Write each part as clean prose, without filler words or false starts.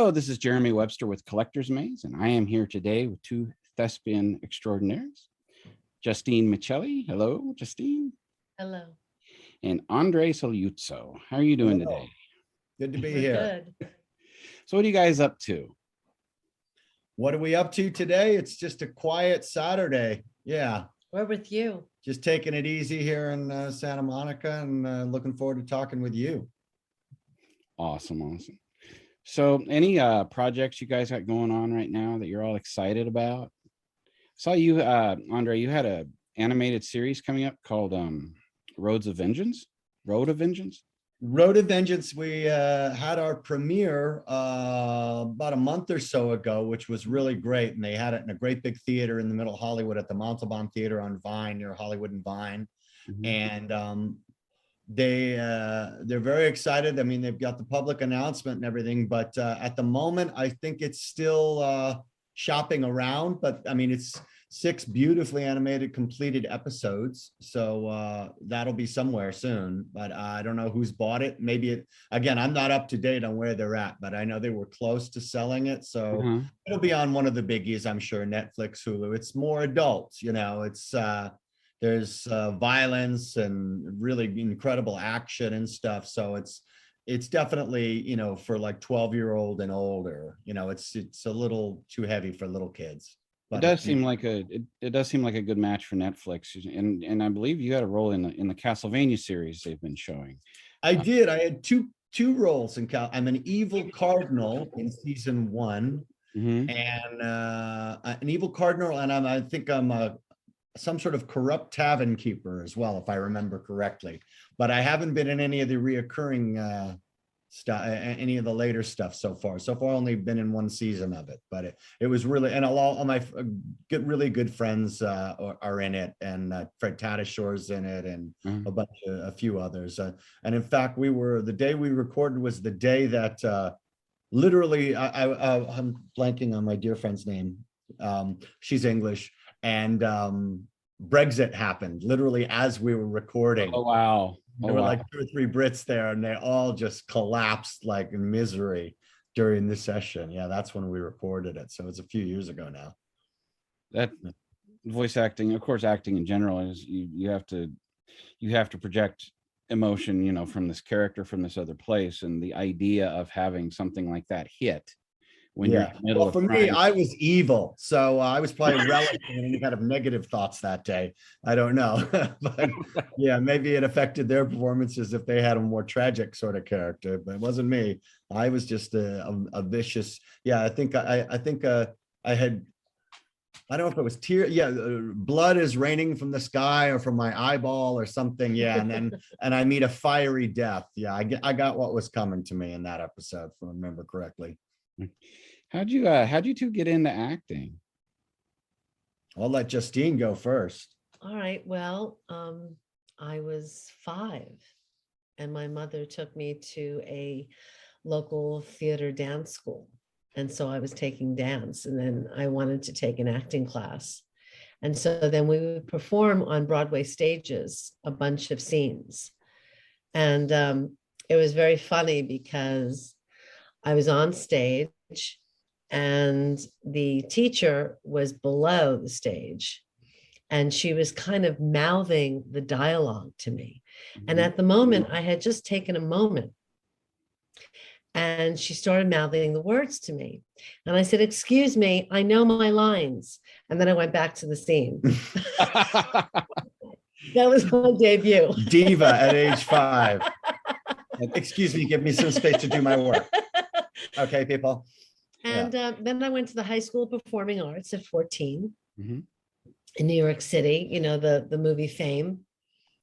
Hello, this is Jeremy Webster with Collector's Maze, and I am here today with two thespian extraordinaires, Justine Miceli. Hello, Justine. Hello. And Andre Sogliuzzo. How are you doing today? Good to be We're here. Good. So what are you guys up to? What are we up to today? It's just a quiet Saturday. Yeah, We're with you. just taking it easy here in Santa Monica and looking forward to talking with you. Awesome. So any projects you guys got going on right now that you're all excited about? Saw you, Andre, you had a animated series coming up called Road of Vengeance. Road of Vengeance, we had our premiere about a month or so ago, which was really great. And they had it in a great big theater in the middle of Hollywood at the Montalban Theater on Vine, near Hollywood and Vine. Mhm. And they're very excited. I mean, they've got the public announcement and everything, but at the moment, I think it's still shopping around. But I mean, it's 6 beautifully animated, completed episodes. So that'll be somewhere soon, but I don't know who's bought it. Maybe again, I'm not up to date on where they're at, but I know they were close to selling it. So it'll be on one of the biggies, I'm sure, Netflix, Hulu. It's more adults, it's there's violence and really incredible action and stuff. So it's definitely, for like 12-year-old and older, it's a little too heavy for little kids. It does seem like it does seem like a good match for Netflix, and I believe you had a role in the Castlevania series they've been showing. I did. I had two roles in I'm an evil cardinal in season 1, and an evil cardinal, and I think I'm some sort of corrupt tavern keeper as well, if I remember correctly. But I haven't been in any of the reoccurring stuff, any of the later stuff so far. So far, only been in 1 season of it. But it was really, and all my really good friends are in it, and Fred Tatasciore in it, and a few others. And in fact, the day we recorded was the day that literally, I'm blanking on my dear friend's name. She's English. And Brexit happened literally as we were recording. Oh, wow. There were like 2 or 3 Brits there, and they all just collapsed like in misery during the session. Yeah, that's when we recorded it. So it's a few years ago now. That voice acting, of course, acting in general is you have to project emotion, from this character from this other place, and the idea of having something like that hit when you're in the middle of for me, I was evil, so I was probably relishing any kind of negative thoughts that day. I don't know, but yeah, maybe it affected their performances if they had a more tragic sort of character. But it wasn't me. I was just a vicious. Yeah, I think I had. I don't know if it was tears. Yeah, blood is raining from the sky or from my eyeball or something. Yeah, and I meet a fiery death. Yeah, I got what was coming to me in that episode, if I remember correctly. How'd you two get into acting? I'll let Justine go first. All right. Well, I was 5, and my mother took me to a local theater dance school. And so I was taking dance, and then I wanted to take an acting class. And so then we would perform on Broadway stages, a bunch of scenes. And it was very funny because I was on stage, and the teacher was below the stage, and she was kind of mouthing the dialogue to me. And at the moment, I had just taken a moment, and she started mouthing the words to me. And I said, "Excuse me, I know my lines." And then I went back to the scene. That was my debut. Diva at age 5. Excuse me, give me some space to do my work. Okay, people. And then I went to the High School of Performing Arts at 14 Mhm. in New York City, the movie Fame.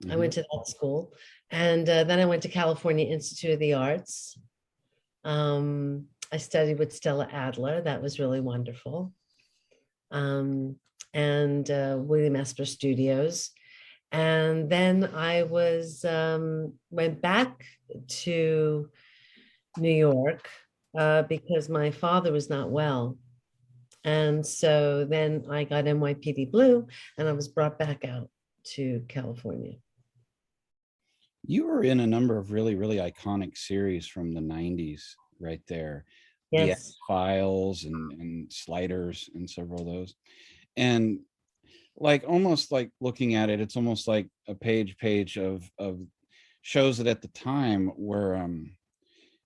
I went to that school. And then I went to California Institute of the Arts. I studied with Stella Adler. That was really wonderful. And William Esper Studios. And then I went back to New York because my father was not well. And so then I got NYPD Blue, and I was brought back out to California. You were in a number of really, really iconic series from the 90s right there. the Yes. X-Files and Sliders and several of those. And like almost like looking at it, it's almost like a page of shows that at the time were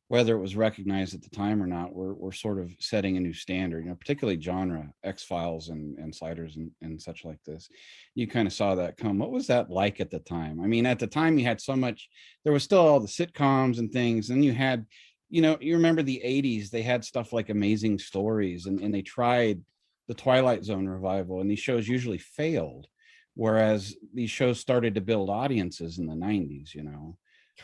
whether it was recognized at the time or not, we're sort of setting a new standard, particularly genre, X-Files and Sliders and such like this. You kind of saw that come. What was that like at the time? I mean, at the time you had so much, there was still all the sitcoms and things, and you had, you remember the 80s, they had stuff like Amazing Stories, and they tried the Twilight Zone revival, and these shows usually failed, whereas these shows started to build audiences in the 90s.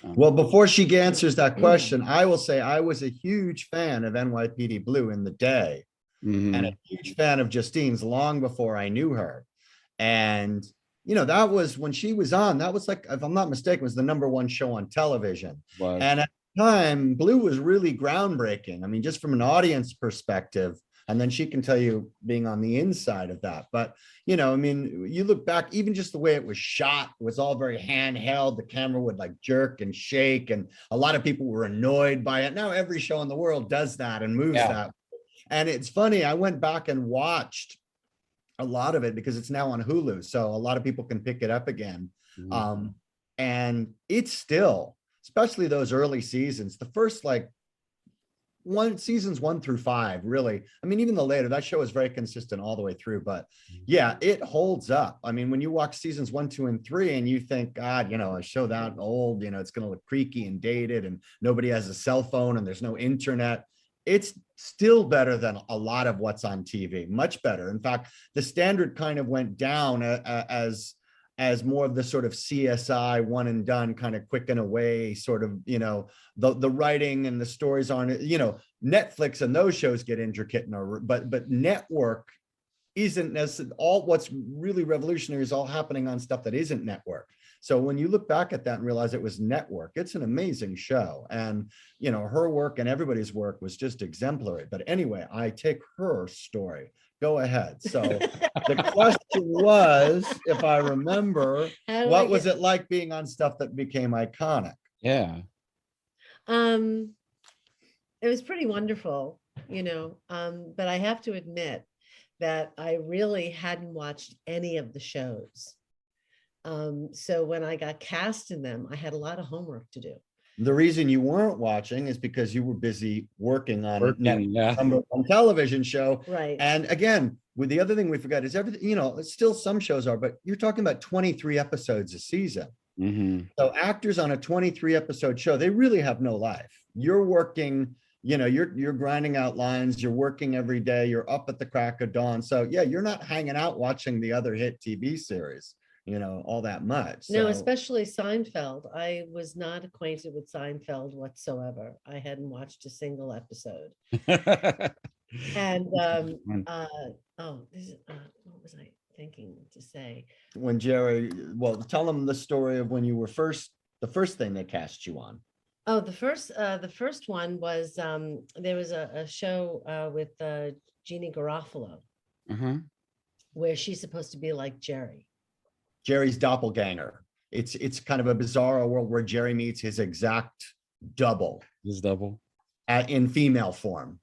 Well, before she answers that question, I will say I was a huge fan of NYPD Blue in the day, and a huge fan of Justine's long before I knew her. And, that was when she was on, that was like, if I'm not mistaken, was the #1 show on television. And at the time, Blue was really groundbreaking. I mean, just from an audience perspective. And then she can tell you being on the inside of that. But, I mean, you look back, even just the way it was shot was all very handheld. The camera would like jerk and shake. And a lot of people were annoyed by it. Now every show in the world does that and moves that. And it's funny, I went back and watched a lot of it because it's now on Hulu. So a lot of people can pick it up again. And it's still, especially those early seasons, the first seasons 1 through 5, really. I mean, even the later, that show is very consistent all the way through, but yeah, it holds up. I mean, when you watch seasons 1, 2, and 3 and you think, God, a show that old, it's going to look creaky and dated and nobody has a cell phone and there's no internet. It's still better than a lot of what's on TV, much better. In fact, the standard kind of went down as more of the sort of CSI one and done kind of quick and away sort of, the writing and the stories aren't, Netflix and those shows get intricate, but network isn't necessarily all. What's really revolutionary is all happening on stuff that isn't network. So when you look back at that and realize it was network, it's an amazing show. And, her work and everybody's work was just exemplary. But anyway, I take her story. Go ahead. So the question was, if I remember, what was it like being on stuff that became iconic? Yeah. It was pretty wonderful, but I have to admit that I really hadn't watched any of the shows. So when I got cast in them, I had a lot of homework to do. The reason you weren't watching is because you were busy working on a television show. Right. And again, with the other thing we forgot is everything, still some shows are, but you're talking about 23 episodes a season. So actors on a 23 episode show, they really have no life. You're working, you're grinding out lines, you're working every day, you're up at the crack of dawn. So yeah, you're not hanging out watching the other hit TV series, all that much. No, especially Seinfeld. I was not acquainted with Seinfeld whatsoever. I hadn't watched a single episode. And what was I thinking to say? When Jerry, well, tell them the story of when you were the first thing they cast you on. Oh, the first one was there was a show with Jeannie Garofalo, where she's supposed to be like Jerry's doppelganger. It's kind of a bizarre world where Jerry meets his exact double. His double. In female form.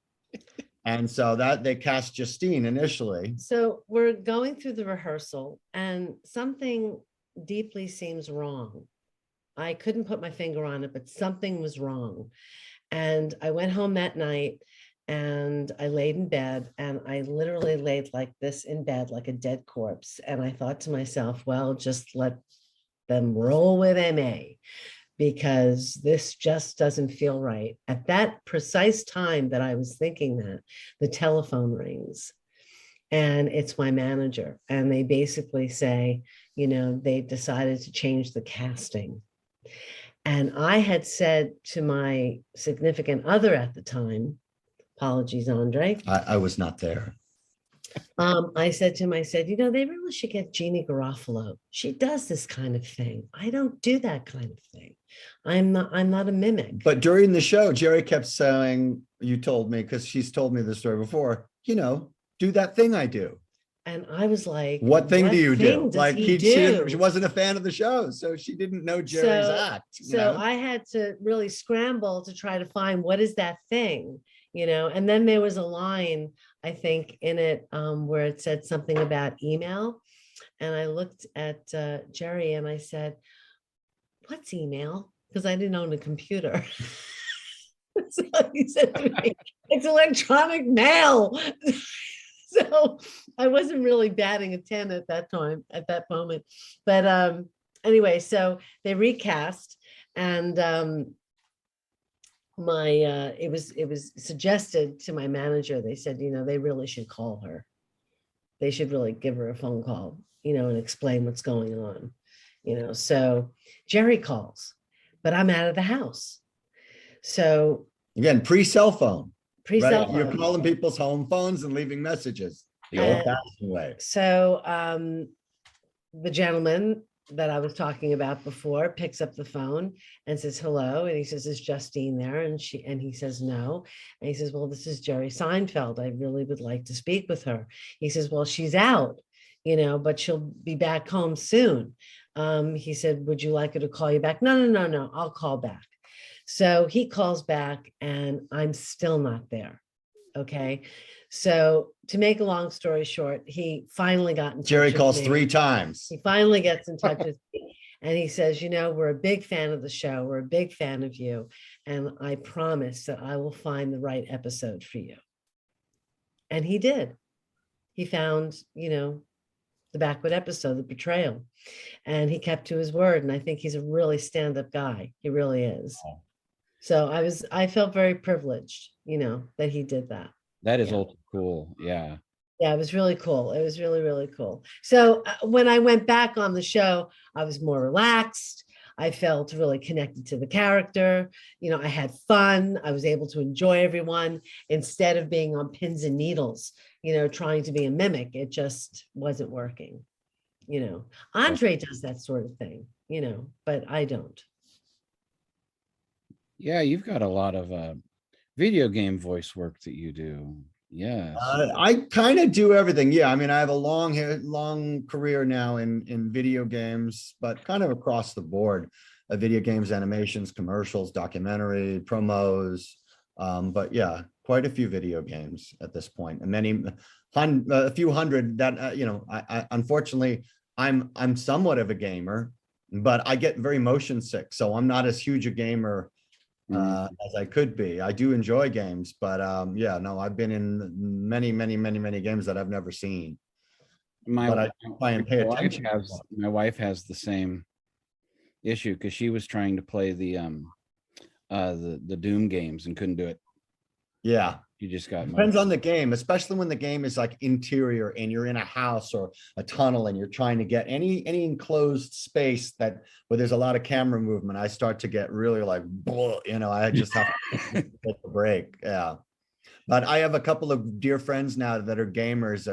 And so that they cast Justine initially. So we're going through the rehearsal and something deeply seems wrong. I couldn't put my finger on it, but something was wrong. And I went home that night and I laid in bed and I literally laid like this in bed, like a dead corpse. And I thought to myself, well, just let them roll with MA, because this just doesn't feel right. At that precise time that I was thinking that, the telephone rings and it's my manager. And they basically say, they decided to change the casting. And I had said to my significant other at the time, apologies, Andre. I was not there. I said to him, they really should get Jeannie Garofalo. She does this kind of thing. I don't do that kind of thing. I'm not a mimic. But during the show, Jerry kept saying, you told me, because she's told me this story before, do that thing I do. And I was like, what thing do you do? Like she wasn't a fan of the show, so she didn't know Jerry's act. So I had to really scramble to try to find what is that thing. And then there was a line, I think, in it where it said something about email. And I looked at Jerry and I said, what's email? Because I didn't own a computer. So he said to me, it's electronic mail. So I wasn't really batting a 10 at that time, at that moment. But anyway, so they recast, and it was suggested to my manager. They said, they really should call her. They should really give her a phone call, and explain what's going on. So Jerry calls, but I'm out of the house. So again, pre-cell phone. Pre-cell Right? You're phone. calling people's home phones and leaving messages the old-fashioned way. So the gentleman that I was talking about before picks up the phone and says hello, and he says, is Justine there? And he says no, and he says, well, this is Jerry Seinfeld. I really would like to speak with her. He says, well, she's out, but she'll be back home soon. He said, would you like her to call you back? No, I'll call back. So he calls back and I'm still not there. Okay. So to make a long story short, he finally got in touch. Jerry with calls me. 3 times. He finally gets in touch with me and he says, we're a big fan of the show. We're a big fan of you. And I promise that I will find the right episode for you. And he did. He found, the backward episode, the betrayal. And he kept to his word. And I think he's a really stand-up guy. He really is. So I felt very privileged, that he did that. That is ultra cool. Yeah. Yeah, it was really cool. It was really, really cool. So when I went back on the show, I was more relaxed. I felt really connected to the character. I had fun. I was able to enjoy everyone instead of being on pins and needles, trying to be a mimic. It just wasn't working. Andre does that sort of thing, but I don't. Yeah, you've got a lot of video game voice work that you do. Yes. I kind of do everything. Yeah, I mean, I have a long career now in video games, but kind of across the board. Video games, animations, commercials, documentary, promos. But yeah, quite a few video games at this point, and a few hundred that I unfortunately I'm somewhat of a gamer, but I get very motion sick, so I'm not as huge a gamer as I could be. I do enjoy games, but yeah, no, I've been in many games that I've never seen. But I try and pay attention. My wife has the same issue because she was trying to play the Doom games and couldn't do it. Yeah. You just got depends on the game, especially when the game is like interior and you're in a house or a tunnel and you're trying to get any enclosed space where there's a lot of camera movement. I start to get really like, I just have to take a break. Yeah. But I have a couple of dear friends now that are gamers.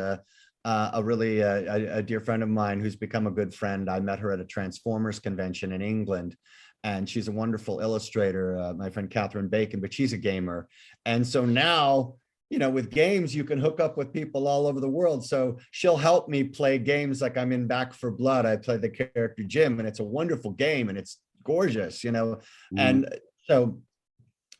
A dear friend of mine who's become a good friend. I met her at a Transformers convention in England. And she's a wonderful illustrator, my friend Catherine Bacon, but she's a gamer. And so now, with games, you can hook up with people all over the world. So she'll help me play games like I'm in Back 4 Blood. I play the character Jim, and it's a wonderful game and it's gorgeous, And so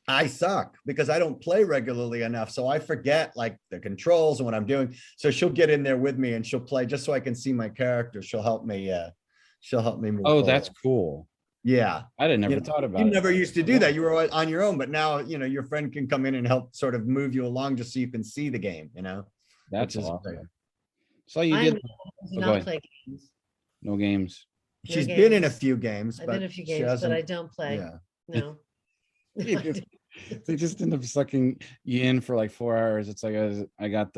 I suck because I don't play regularly enough. So I forget like the controls and what I'm doing. So she'll get in there with me and she'll play just so I can see my character. She'll help me move forward. That's cool. Yeah. I'd have never thought about it. You never used to do that. You were on your own, but now, your friend can come in and help sort of move you along just so you can see the game, That's which is awesome. great. So you did not play games. No games. She's been in a few games. I've been in a few games, but I don't play. Yeah. No. They just end up sucking you in for like 4 hours. It's like I got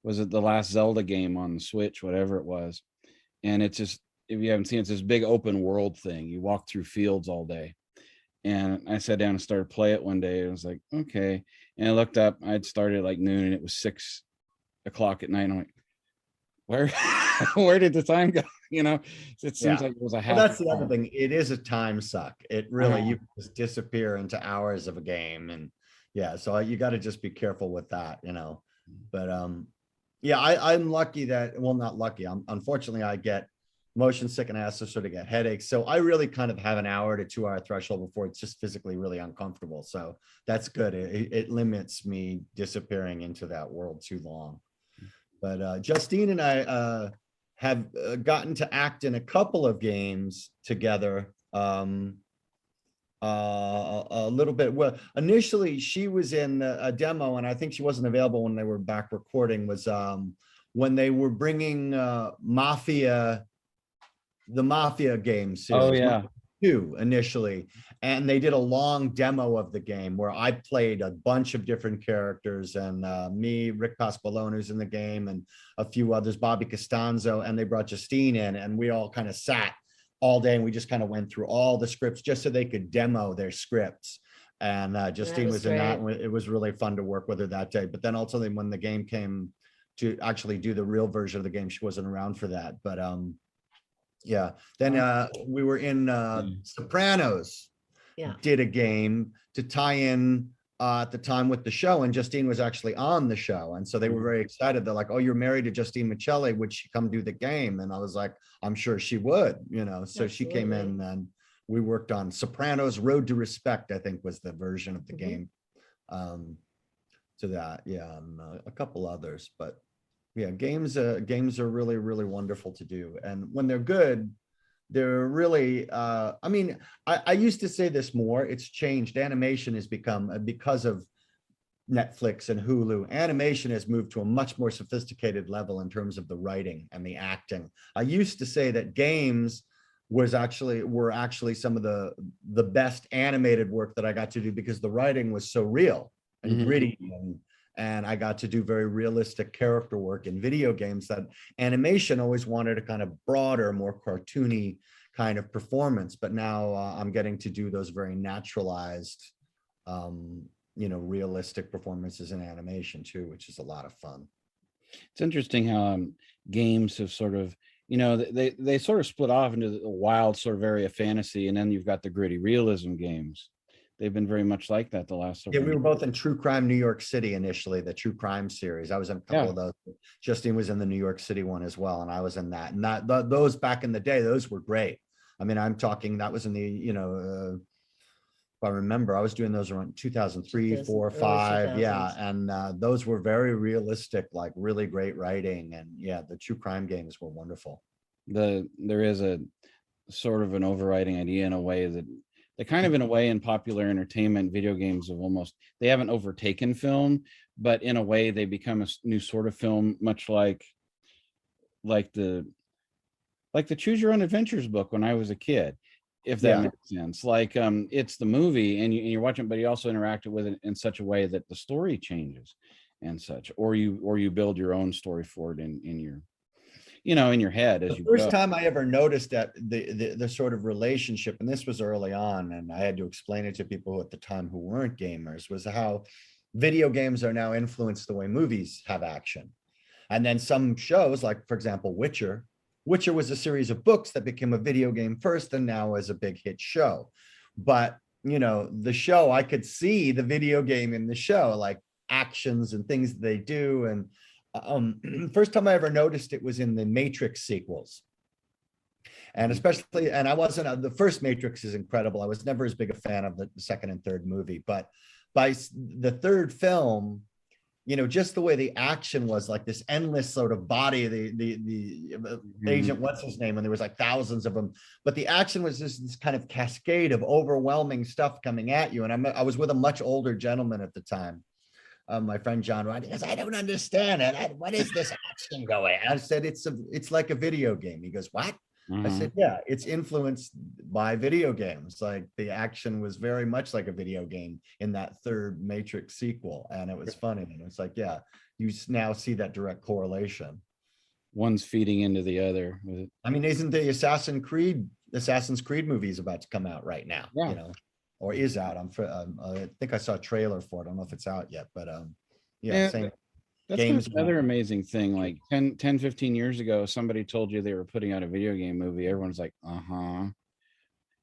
was it the last Zelda game on the Switch, whatever it was. And it's just, if you haven't seen it, it's this big open world thing. You walk through fields all day. And I sat down and started to play it one day. I was like, okay. And I looked up, I'd started at like noon and it was 6 o'clock at night. I'm like, where did the time go? It seems like it was a half. Well, that's the other thing. It is a time suck. It really, you just disappear into hours of a game. And yeah, so you got to just be careful with that, But yeah, I'm lucky that, well, not lucky. Unfortunately, I get motion sick and I also sort of get headaches. So I really kind of have an hour to 2 hour threshold before it's just physically really uncomfortable. So that's good. It limits me disappearing into that world too long. But Justine and I have gotten to act in a couple of games together. A little bit. Well, initially she was in a demo, and I think she wasn't available when they were back recording. Was when they were bringing the Mafia game series. Oh yeah. Two initially, and they did a long demo of the game where I played a bunch of different characters, and me, Rick Paspalone's in the game, and a few others, Bobby Costanzo, and they brought Justine in, and we all kind of sat all day and we just kind of went through all the scripts just so they could demo their scripts. And Justine was in that, and it was really fun to work with her that day. But then ultimately when the game came to actually do the real version of the game, she wasn't around for that. But yeah, then we were in Sopranos, did a game to tie in at the time with the show, and Justine was actually on the show, and so they were very excited. They're like, "Oh, you're married to Justine Miceli, would she come do the game?" And I was like, "I'm sure she would," you know. So she came in, and we worked on Sopranos Road to Respect, I think was the version of the game. To that, yeah, and a couple others, but yeah, games are really, really wonderful to do, and when they're good, they're really I mean, I used to say this more, it's changed. Animation has become, because of Netflix and Hulu, animation has moved to a much more sophisticated level in terms of the writing and the acting. I used to say that games were actually some of the best animated work that I got to do, because the writing was so real and gritty, and I got to do very realistic character work in video games that animation always wanted a kind of broader, more cartoony kind of performance. But now I'm getting to do those very naturalized, you know, realistic performances in animation too, which is a lot of fun. It's interesting how games have sort of, you know, they sort of split off into the wild sort of area of fantasy, and then you've got the gritty realism games. They've been very much like that the last several years. We were years. both in True Crime New York City initially, the True Crime series. I was in a couple of those. Justine was in the New York City one as well, and I was in that. And those back in the day, those were great. I mean, I'm talking, that was in the, you know, if I remember, I was doing those around 2003, 4, 5, yeah, and those were very realistic, like really great writing, and yeah, the True Crime games were wonderful. There is a sort of an overriding idea in a way that they kind of, in a way, in popular entertainment, video games have almost, they haven't overtaken film, but in a way they become a new sort of film, much like the Choose Your Own Adventures book when I was a kid, if that makes sense. Like it's the movie and you're watching, but you also interacted with it in such a way that the story changes and such, or you build your own story for it in your, you know, in your head as you go. The first time I ever noticed that the sort of relationship, and this was early on, and I had to explain it to people at the time who weren't gamers, was how video games are now influenced the way movies have action. And then some shows, like for example, Witcher was a series of books that became a video game first, and now is a big hit show. But you know, the show, I could see the video game in the show, like actions and things they do. And first time I ever noticed it was in the Matrix sequels. And especially, and I wasn't, the first Matrix is incredible. I was never as big a fan of the second and third movie, but by the third film, you know, just the way the action was, like this endless sort of body, the agent, what's his name? And there was like thousands of them, but the action was just this kind of cascade of overwhelming stuff coming at you. And I was with a much older gentleman at the time. My friend John Rod, because I don't understand it. What is this action going? I said, it's like a video game. He goes, what? I said, yeah, it's influenced by video games. Like the action was very much like a video game in that third Matrix sequel. And it was funny. And it's like, yeah, you now see that direct correlation. One's feeding into the other. I mean, isn't the Assassin's Creed movie is about to come out right now, you know? Or is out. I think I saw a trailer for it. I don't know if it's out yet, but yeah, same. That's games another amazing thing. Like 10, 15 years ago, somebody told you they were putting out a video game movie. Everyone's like, and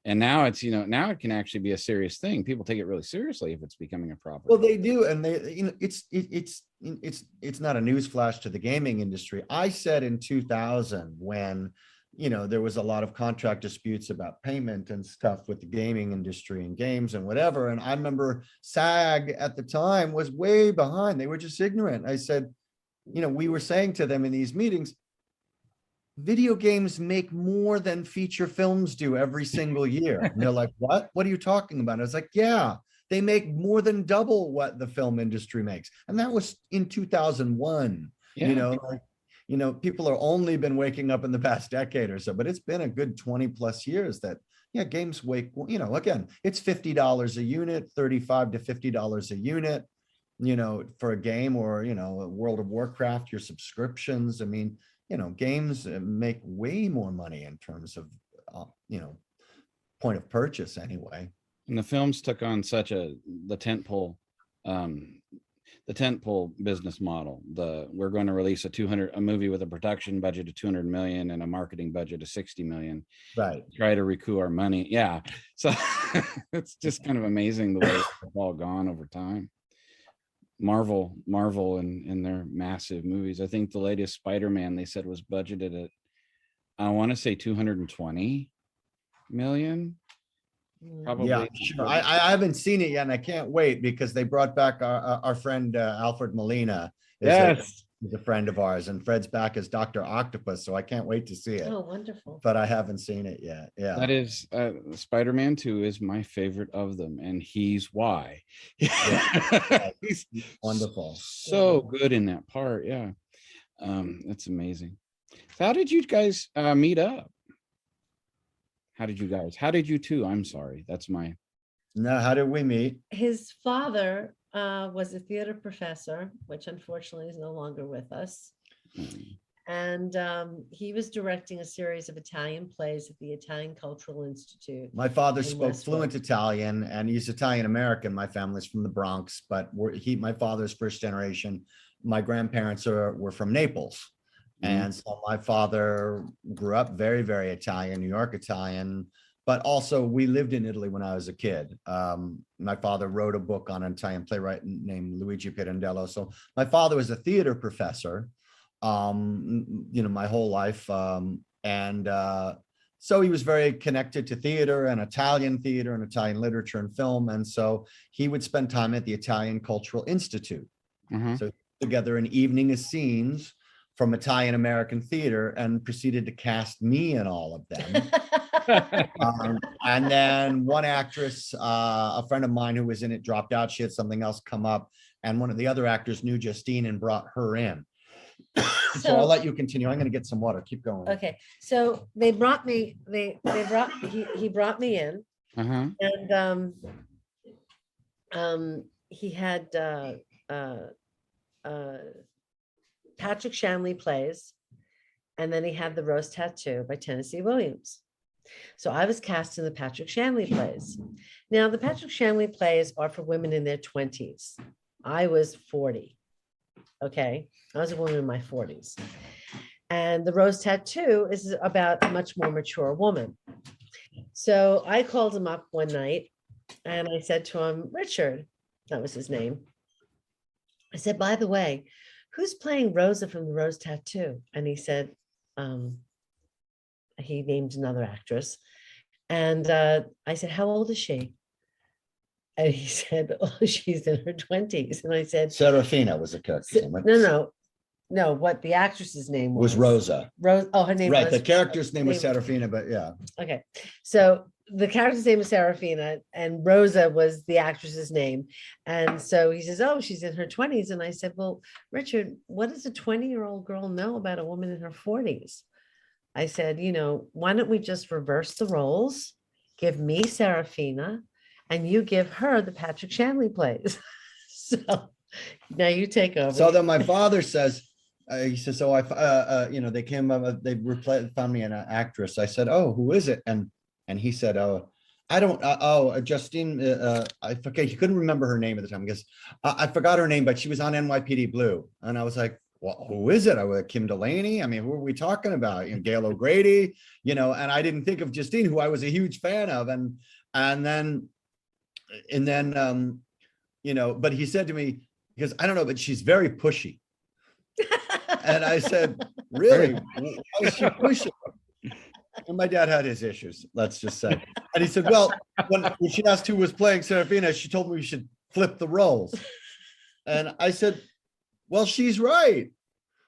now it's, you know, now it can actually be a serious thing. People take it really seriously if it's becoming a property. Well, they do, and they, you know, it's not a news flash to the gaming industry. I said in 2000 when there was a lot of contract disputes about payment and stuff with the gaming industry and games and whatever. And I remember SAG at the time was way behind. They were just ignorant. I said, we were saying to them in these meetings, video games make more than feature films do every single year. And they're like, what are you talking about? I was like, yeah, they make more than double what the film industry makes. And that was in 2001. People are only been waking up in the past decade or so, but it's been a good 20 plus years that, games again, it's $50 a unit, $35 to $50 a unit, for a game, or, World of Warcraft, your subscriptions. I mean, games make way more money in terms of, point of purchase anyway. And the films took on such the tentpole business model. We're going to release a movie with a production budget of 200 million and a marketing budget of 60 million. Right. Try to recoup our money. Yeah. So it's just kind of amazing the way it's all gone over time. Marvel and their massive movies. I think the latest Spider-Man they said was budgeted at, I want to say 220 million. Probably. Yeah, sure. I haven't seen it yet, and I can't wait because they brought back our friend Alfred Molina. He's a friend of ours, and Fred's back as Dr. Octopus, so I can't wait to see it. Oh, wonderful. But I haven't seen it yet. Yeah. That is Spider-Man 2 is my favorite of them, and he's why. Yeah. He's wonderful. So good in that part. Yeah. That's amazing. So how did you guys meet up? How did you two? I'm sorry. How did we meet? His father was a theater professor, which unfortunately is no longer with us. And he was directing a series of Italian plays at the Italian Cultural Institute. My father spoke fluent Italian, and he's Italian American. My family's from the Bronx, but my father's first generation. My grandparents were from Naples. And so my father grew up very, very Italian, New York Italian, but also we lived in Italy when I was a kid. My father wrote a book on an Italian playwright named Luigi Pirandello. So my father was a theater professor, my whole life. So he was very connected to theater and Italian literature and film. And so he would spend time at the Italian Cultural Institute. So together an evening of scenes from Italian American theater, and proceeded to cast me in all of them. And then one actress, a friend of mine who was in it, dropped out. She had something else come up, and one of the other actors knew Justine and brought her in. So I'll let you continue. I'm going to get some water. Keep going. Okay. So he brought me in, and he had Patrick Shanley plays, and then he had The Rose Tattoo by Tennessee Williams. So I was cast in the Patrick Shanley plays. Now, the Patrick Shanley plays are for women in their 20s. I was 40. Okay. I was a woman in my 40s. And The Rose Tattoo is about a much more mature woman. So I called him up one night and I said to him, Richard, that was his name. I said, by the way, who's playing Rosa from The Rose Tattoo? And he said, he named another actress. And I said, how old is she? And he said, oh, she's in her 20s. And I said, Serafina was a character. No, what the actress's name was Rosa. Rose. Oh, her name was. Right, the character's name was Serafina, but yeah. Okay. So the character's name is Serafina, and Rosa was the actress's name. And so he says, oh, she's in her 20s. And I said, well, Richard, what does a 20-year-old girl know about a woman in her 40s? I said, why don't we just reverse the roles, give me Serafina, and you give her the Patrick Shanley plays. So now you take over. So then my father says, he says, so they came up, they found me an actress. I said, oh, who is it? And he said, Justine, I forget, he couldn't remember her name at the time because I forgot her name, but she was on NYPD Blue. And I was like, well, who is it? I was Kim Delaney. I mean, who are we talking about? Gail O'Grady, and I didn't think of Justine, who I was a huge fan of. And then, but he said to me, because I don't know, but she's very pushy. And I said, really? Why is she pushy? And my dad had his issues, let's just say. And he said, well, when she asked who was playing Serafina, she told me we should flip the roles. And I said, well, she's right.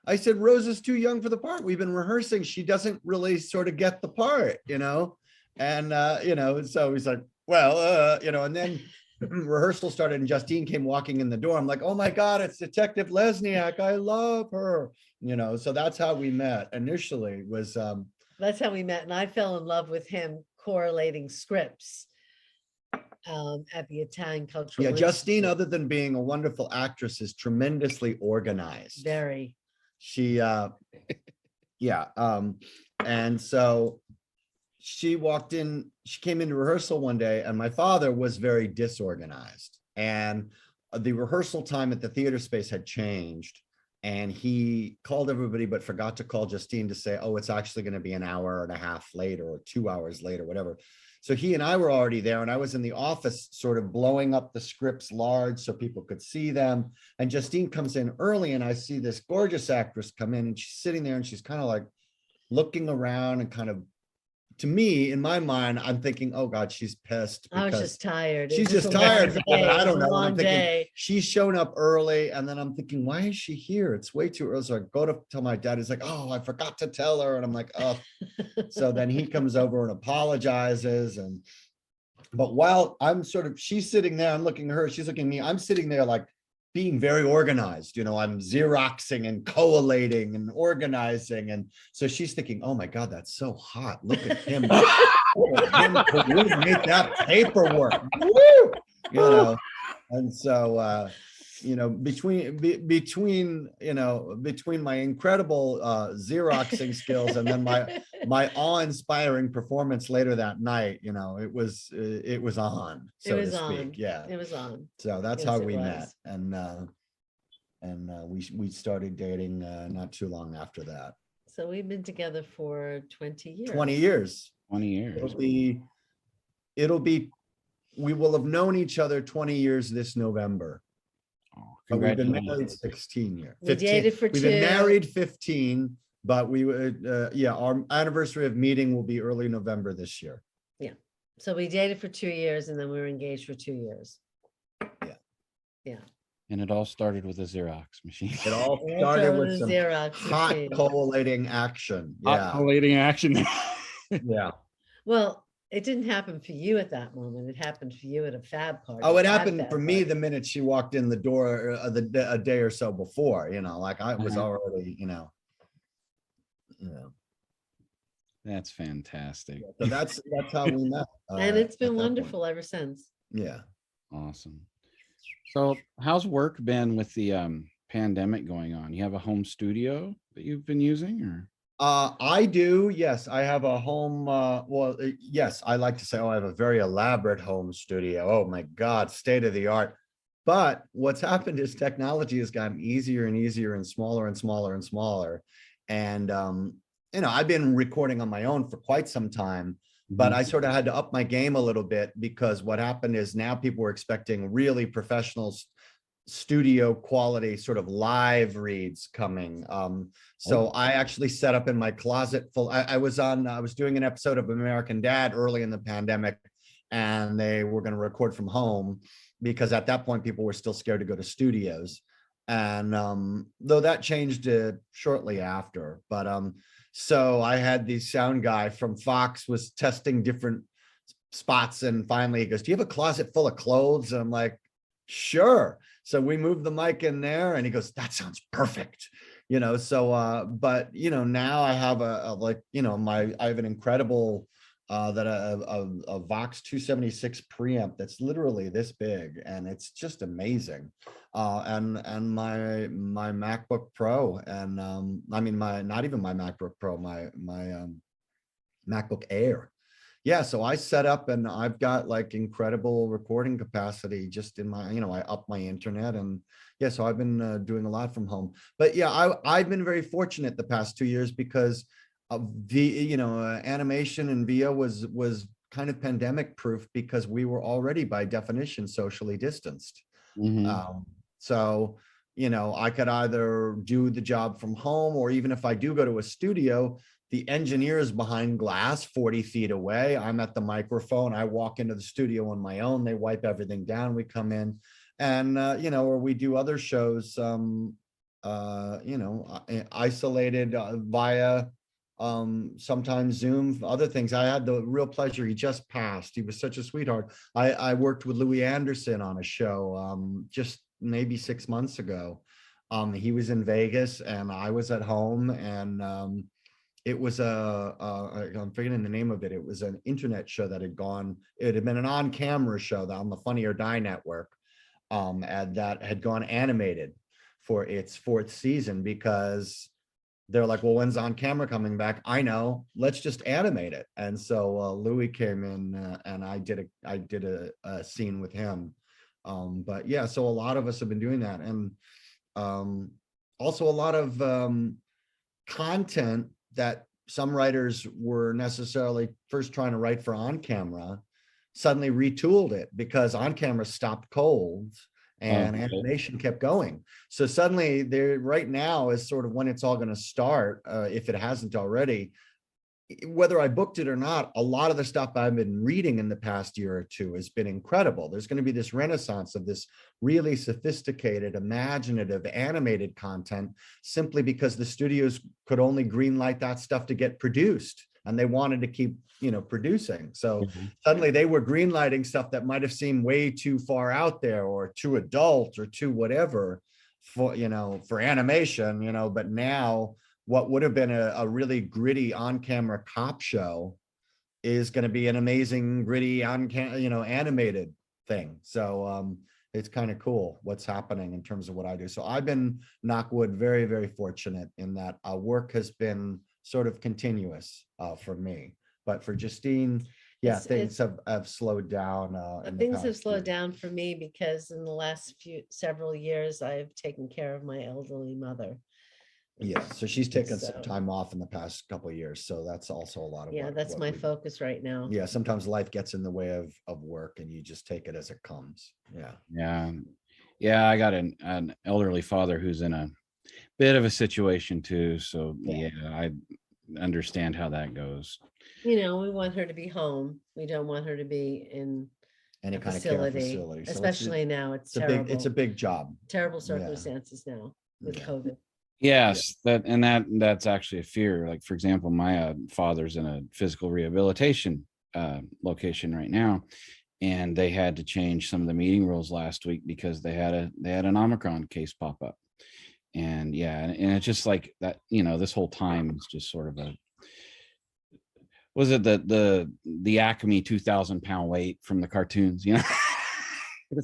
I said, Rose is too young for the part. We've been rehearsing. She doesn't really sort of get the part, you know? And, you know, so he's like, well, you know, and then rehearsal started and Justine came walking in the door. I'm like, oh my God, it's Detective Lesniak. I love her. You know, so that's how we met initially was, That's how we met. And I fell in love with him correlating scripts at the Italian Cultural yeah, Justine, Institute. other than being a wonderful actress, is tremendously organized. Very. She, yeah. And so she walked in, she came into rehearsal one day and my father was very disorganized and the rehearsal time at the theater space had changed and he called everybody, but forgot to call Justine to say, oh, it's actually going to be an hour and a half later or 2 hours later, whatever. So he and I were already there and I was in the office sort of blowing up the scripts large so people could see them. And Justine comes in early and I see this gorgeous actress come in and she's sitting there and she's kind of like looking around and kind of, to me, in my mind, I'm thinking, oh God, she's pissed. I was just tired. It She's was just a long tired. day. I It don't was a know. long I'm thinking day. she's shown up early. And then I'm thinking, why is she here? It's way too early. So I go to tell my dad, he's like, oh, I forgot to tell her. And I'm like, oh. So then he comes over and apologizes. But while I'm sort of, she's sitting there, I'm looking at her, she's looking at me, I'm sitting there like being very organized, you know, I'm Xeroxing and collating and organizing. And so she's thinking, oh my God, that's so hot. Look at him. Look at him coordinate that paperwork. Woo! You know, and so, you know, between my incredible Xeroxing skills and then my awe-inspiring performance later that night, you know, it was on, so to speak. Yeah, it was on. so that's Yes, how it we was. met, and we started dating not too long after that. So we've been together for 20 years. 20 years. 20 years. It'll be we will have known each other 20 years this November. Oh, But we've been congratulations. married 16 years. We dated for We've 2. been married 15, but we would, yeah, our anniversary of meeting will be early November this year. So we dated for 2 years and then we were engaged for 2 years. And it all started with a Xerox machine. It all That's started how with the some Xerox hot machine. collating action. Yeah, Collating action. yeah. Well, it didn't happen for you at that moment. It happened for you at a fab party. Oh, it at happened that for me party. the minute she walked in the door a day or so before, you know, like I was already, you know. That's fantastic. So that's how we met. And it's at been that point. wonderful ever since. Yeah. Awesome. So how's work been with the pandemic going on? You have a home studio that you've been using, or? I do. Yes, I have a home. Well, yes, I like to say, oh, I have a very elaborate home studio. Oh my God, state of the art. But what's happened is technology has gotten easier and easier and smaller and smaller and smaller. And, you know, I've been recording on my own for quite some time, but I sort of had to up my game a little bit because what happened is now people were expecting really professional studio quality sort of live reads coming. So I actually set up in my closet full. I was doing an episode of American Dad early in the pandemic, and they were going to record from home because at that point people were still scared to go to studios. And though that changed shortly after, but so I had the sound guy from Fox was testing different spots, and finally he goes, do you have a closet full of clothes? And I'm like, sure. So we moved the mic in there and he goes, that sounds perfect. You know, so, but, you know, now I have like, you know, I have an incredible, a Vox 276 preamp that's literally this big and it's just amazing. And my MacBook Pro and, I mean, not even my MacBook Pro, my MacBook Air. Yeah, so I set up and I've got like incredible recording capacity just in my, you know, I up my internet and yeah, so I've been doing a lot from home. But yeah, I've been very fortunate the past 2 years because of you know, animation and VO was kind of pandemic proof because we were already by definition socially distanced. So, you know, I could either do the job from home or even if I do go to a studio, the engineer is behind glass 40 feet away. I'm at the microphone. I walk into the studio on my own. They wipe everything down. We come in and, you know, or we do other shows, you know, isolated via sometimes Zoom, other things. I had the real pleasure. He just passed. He was such a sweetheart. I worked with Louis Anderson on a show just maybe 6 months ago. He was in Vegas and I was at home, and it was I'm forgetting the name of it. It was an internet show that had gone, it had been an on-camera show that on the Funny or Die network, and that had gone animated for its 4th season, because they're like, well, when's on camera coming back? I know, let's just animate it. And so Louis came in and I did a scene with him. But yeah, so a lot of us have been doing that. And also a lot of content that some writers were necessarily first trying to write for on camera, suddenly retooled it because on camera stopped cold and animation kept going. So suddenly there right now is sort of when it's all going to start, if it hasn't already. Whether I booked it or not, a lot of the stuff I've been reading in the past year or two has been incredible. There's going to be this renaissance of this really sophisticated, imaginative, animated content, simply because the studios could only greenlight that stuff to get produced, and they wanted to keep, you know, producing. So suddenly they were greenlighting stuff that might have seemed way too far out there or too adult or too whatever for, you know, for animation, you know, but now what would have been a really gritty on-camera cop show is going to be an amazing gritty you know, animated thing. So it's kind of cool what's happening in terms of what I do. So I've been, knock wood, very, very fortunate in that work has been sort of continuous for me. But for Justine, yeah, things have slowed down. Things have slowed down for me because in the last several years, I've taken care of my elderly mother. Yeah, so she's taken some time off in the past couple of years, so that's also a lot of that's my focus right now. Yeah, sometimes life gets in the way of work and you just take it as it comes. Yeah, I got an elderly father who's in a bit of a situation too, so yeah, I understand how that goes. You know, we want her to be home. We don't want her to be in any kind of care facility, especially now. It's terrible. It's a big job. Terrible circumstances now with COVID. Yes, that's actually a fear. Like, for example, my father's in a physical rehabilitation location right now, and they had to change some of the meeting rules last week because they had an Omicron case pop up. And and it's just like that, you know, this whole time is just sort of was it the Acme 2,000-pound weight from the cartoons, you know?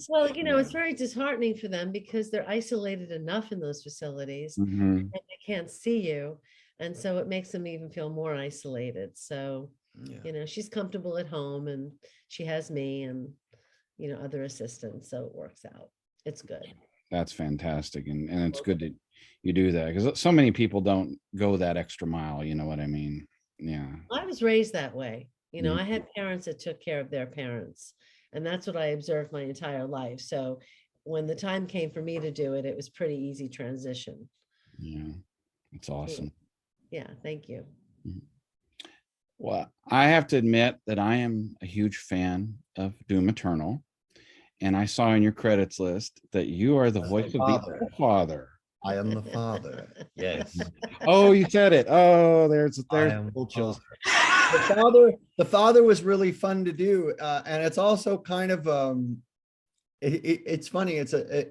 Well, you know, it's very disheartening for them because they're isolated enough in those facilities and they can't see you. And so it makes them even feel more isolated. So, you know, she's comfortable at home and she has me and, you know, other assistants. So it works out. It's good. That's fantastic. And it's good that you do that because so many people don't go that extra mile. You know what I mean? Yeah. I was raised that way. You know, I had parents that took care of their parents. And that's what I observed my entire life. So when the time came for me to do it, it was pretty easy transition. Yeah, it's awesome. Yeah, thank you. Well, I have to admit that I am a huge fan of Doom Eternal. And I saw in your credits list that you are the voice of the father. I am the father. Yes. Oh, you said it. Oh, there's full chills. The father was really fun to do, and it's also kind of it's funny. It's a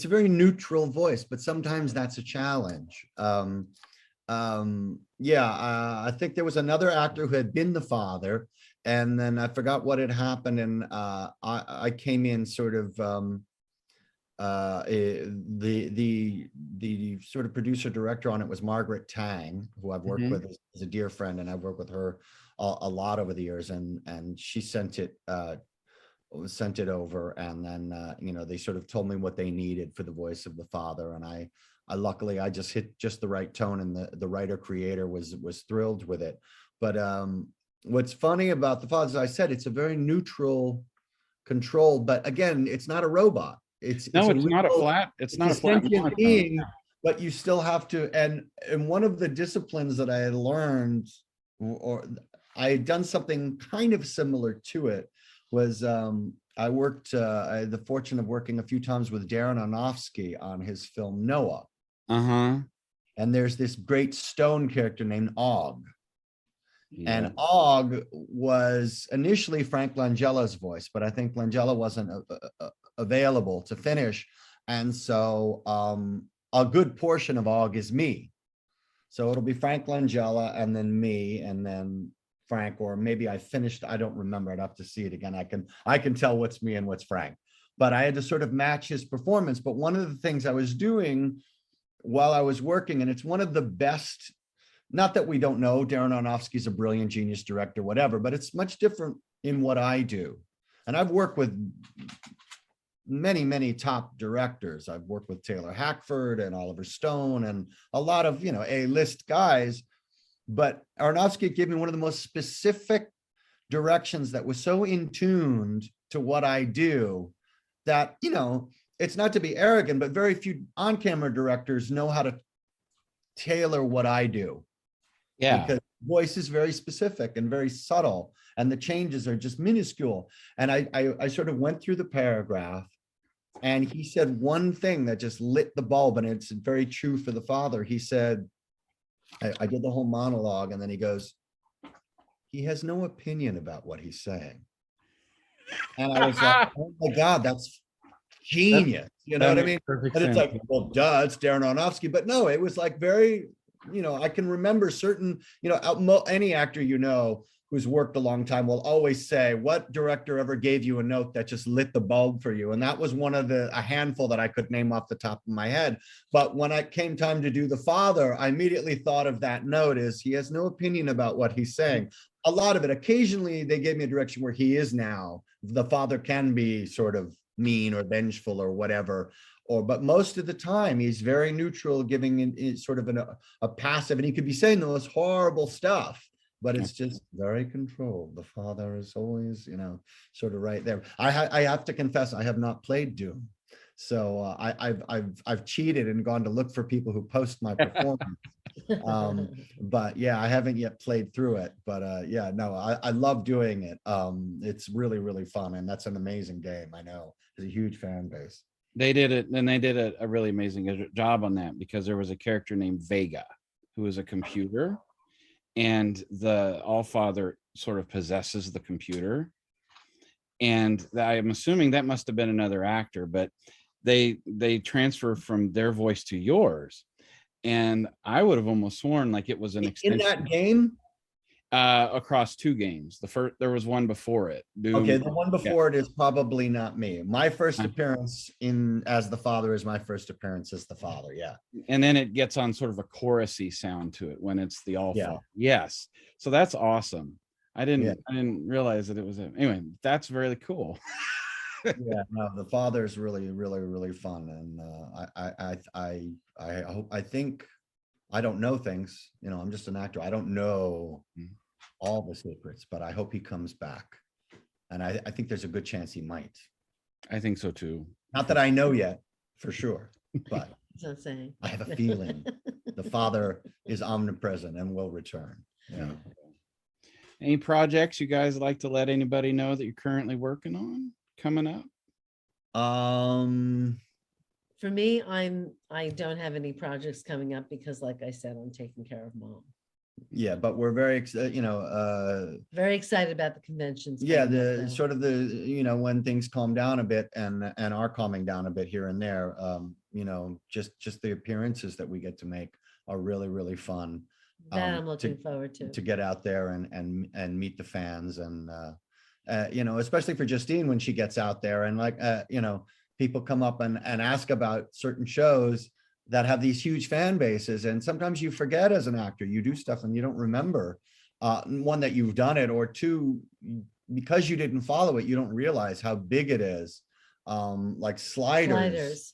very neutral voice, but sometimes that's a challenge. I think there was another actor who had been the father, and then I forgot what had happened, and I came in sort of the sort of producer director on it was Margaret Tang, who I've worked with as a dear friend, and I've worked with her a lot over the years, and she sent it over, and then you know, they sort of told me what they needed for the voice of the father, and I luckily I just hit just the right tone, and the writer creator was thrilled with it. But what's funny about the father, as I said, it's a very neutral control, but again, it's not a robot. It's not a flat. It's not a flat being, but you still have to, and one of the disciplines that I had learned, or I had done something kind of similar to it, was I worked, I had the fortune of working a few times with Darren Aronofsky on his film Noah. And there's this great stone character named Og. Yeah. And Og was initially Frank Langella's voice, but I think Langella wasn't available to finish. And so a good portion of Og is me. So it'll be Frank Langella and then me and then Frank, or maybe I finished, I don't remember, I'd have to see it again. I can tell what's me and what's Frank, but I had to sort of match his performance. But one of the things I was doing while I was working, and it's one of the best, not that we don't know, Darren Aronofsky's a brilliant genius director, whatever, but it's much different in what I do. And I've worked with many, many top directors. I've worked with Taylor Hackford and Oliver Stone and a lot of, A-list guys, but Aronofsky gave me one of the most specific directions that was so in tuned to what I do that, it's not to be arrogant, but very few on-camera directors know how to tailor what I do. Yeah. Because voice is very specific and very subtle, and the changes are just minuscule. And I sort of went through the paragraph, and he said one thing that just lit the bulb, and it's very true for the father. He said, I did the whole monologue, and then he goes, he has no opinion about what he's saying. And I was like, oh my God, that's genius. You know what I mean? And it's like, well, duh, it's Darren Aronofsky. But no, it was like very, I can remember certain, any actor, who's worked a long time will always say, what director ever gave you a note that just lit the bulb for you? And that was one of a handful that I could name off the top of my head. But when it came time to do the father, I immediately thought of that note as he has no opinion about what he's saying. A lot of it, occasionally they gave me a direction where he is now. The father can be sort of mean or vengeful or whatever, but most of the time he's very neutral, giving sort of a passive, and he could be saying the most horrible stuff, but it's just very controlled. The father is always, sort of right there. I have to confess, I have not played Doom. So I've cheated and gone to look for people who post my performance. But yeah, I haven't yet played through it, but yeah, no, I love doing it. It's really, really fun. And that's an amazing game. I know there's a huge fan base. They did it, and they did a really amazing job on that, because there was a character named Vega who is a computer, and the Allfather sort of possesses the computer. And I'm assuming that must have been another actor, but they transfer from their voice to yours. And I would have almost sworn like it was an extension in that game. Across two games. There was one before it. Doom. Okay, the one before it is probably not me. My first appearance as the father is my first appearance as the father. Yeah. And then it gets on sort of a chorusy sound to it when it's the Allfather. Yes. So that's awesome. I didn't realize that it was anyway. That's really cool. Yeah, no, the father is really, really, really fun, and I think I don't know things. I'm just an actor. I don't know all the secrets, but I hope he comes back, and I think there's a good chance he might. I think so too. Not that I know yet for sure, but saying. I have a feeling the father is omnipresent and will return. Yeah. Any projects you guys like to let anybody know that you're currently working on coming up? For me, I don't have any projects coming up because, like I said, I'm taking care of mom. Yeah, but we're very excited about the conventions. Yeah, when things calm down a bit and are calming down a bit here and there, just the appearances that we get to make are really, really fun. That I'm looking forward to get out there and meet the fans, and especially for Justine when she gets out there, and people come up and ask about certain shows that have these huge fan bases, and sometimes you forget as an actor, you do stuff and you don't remember, one, that you've done it, or two, because you didn't follow it, you don't realize how big it is. Like Sliders.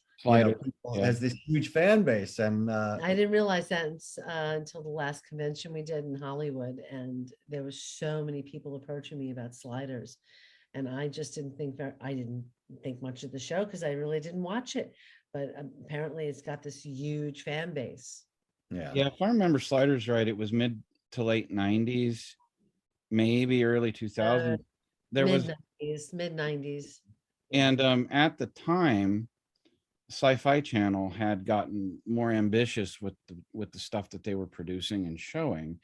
Has this huge fan base, and I didn't realize that until the last convention we did in Hollywood, and there was so many people approaching me about Sliders, and I just didn't think much of the show because I really didn't watch it. but apparently it's got this huge fan base. Yeah. Yeah, if I remember Sliders right, it was mid to late 90s, maybe early 2000s. There was, Mid 90s. and at the time, Sci-Fi Channel had gotten more ambitious with the stuff that they were producing and showing,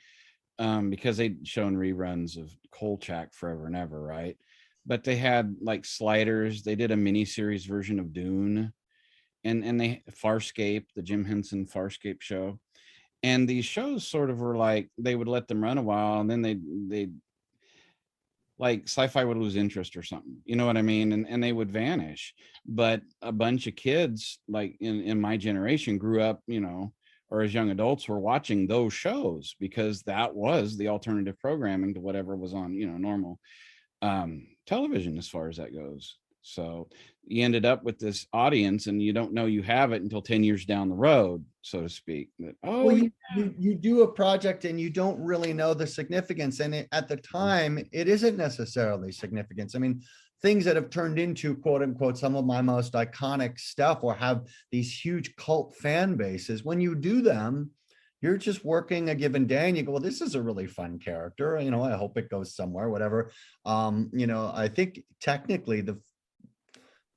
because they'd shown reruns of Kolchak forever and ever, right? But they had like Sliders. They did a mini series version of Dune, and they Farscape, the Jim Henson Farscape show. And these shows sort of were like, they would let them run a while, and then they'd like Sci-Fi would lose interest or something, you know what I mean? And they would vanish. But a bunch of kids like in my generation grew up, you know, or as young adults were watching those shows because that was the alternative programming to whatever was on, you know, normal television as far as that goes. So you ended up with this audience, and you don't know you have it until 10 years down the road, so to speak. That, oh, Well, you do a project and you don't really know the significance. And at the time, it isn't necessarily significance. I mean, things that have turned into quote unquote some of my most iconic stuff or have these huge cult fan bases, when you do them, you're just working a given day and you go, well, this is a really fun character. You know, I hope it goes somewhere, whatever. You know, I think technically